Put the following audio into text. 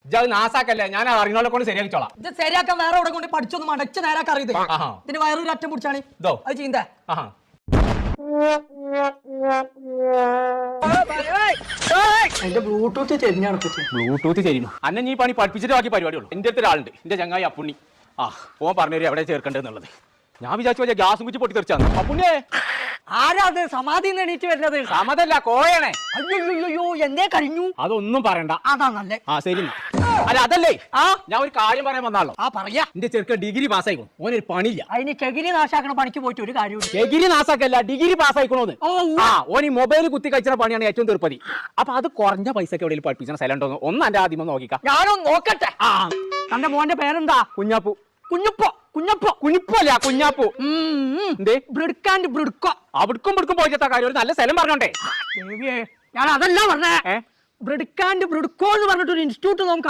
ഇജ്ജ് നാസാക്കല്ലേ, ഞാൻ അറിയുന്നവരെ കൊണ്ട് ശരിയാക്കിച്ചോളാം. ഇത് ശരിയാക്കാൻ വേറെ അവിടെ കൊണ്ട് പഠിച്ചൊന്നും മടച്ച് നേരാക്കാൻ അറിയത്. ഇതിന് വയറൊരു അറ്റം പിടിച്ചാണ് ഇതോ അത് ചെയ്യുന്നേ. അതിന്റെ ബ്ലൂടൂത്ത് ചെരിഞ്ഞാണ്. ബ്ലൂടൂത്ത് ചെയ്യുന്നു അന്നെ നീ പണി പഠിപ്പിച്ചിട്ട് ബാക്കി പരിപാടിയുള്ളൂ. എൻ്റെ അടുത്ത് ഒരാളുണ്ട്, എൻ്റെ ചങ്ങായി അപ്പുണ്ണി. ഓൻ പറഞ്ഞുതരും എവിടെ ചേർക്കേണ്ടതെന്നുള്ളത്. ഞാൻ വിചാരിച്ചു ഗ്യാസും കുറ്റി പൊട്ടി തെറിച്ചാണ്. അപ്പുണ്ണിയെ ആരാ അത് സമാധി എണീറ്റ് വരുന്നത്? സമതല്ല, കോഴയാണേ. അയ്യോ എന്തേ കഴിഞ്ഞു? അതൊന്നും പറയണ്ട. അതാ നല്ലേ. ശരി. അല്ല അതല്ലേ, ഞാൻ ഒരു കാര്യം പറയാൻ വന്നാളോ. പറയാ. എന്റെ ചെറുക്കൻ ഡിഗ്രി പാസ്സായിക്കോ, ഓനൊരു പണിയില്ല. അതിന് ചകിരി നാശാക്കണ പണിക്ക് പോയിട്ട് ഒരു കാര്യമില്ല. ഡിഗ്രി നാശാക്കല്ല, ഡിഗ്രി പാസ്സായിക്കണോന്ന്. ഓൻ ഈ മൊബൈൽ കുത്തി കഴിച്ച പണിയാണ് ഏറ്റവും തീർപ്പതി. അപ്പൊ അത് കുറഞ്ഞ പൈസക്ക് എവിടെയും പഠിപ്പിച്ച സ്ഥലം ഉണ്ടോ ഒന്ന് എന്റെ ആദ്യം നോക്കിക്കാം. ഞാനൊന്ന് നോക്കട്ടെ. തന്റെ മോന്റെ പേരെന്താ? കുഞ്ഞാപ്പു. കുഞ്ഞപ്പോ കുഞ്ഞപ്പോ കുഞ്ഞിപ്പല്ല കുഞ്ഞാപ്പു. ബ്രിഡ്ക്കും പോയിട്ടാ കാര്യം, ഒരു നല്ല സ്ഥലം പറഞ്ഞോണ്ടേ. ഞാൻ അതല്ല പറഞ്ഞേ. ബ്രിഡ്ക്കോ എന്ന് പറഞ്ഞിട്ട് ഒരു ഇൻസ്റ്റിറ്റ്യൂട്ട് നമുക്ക്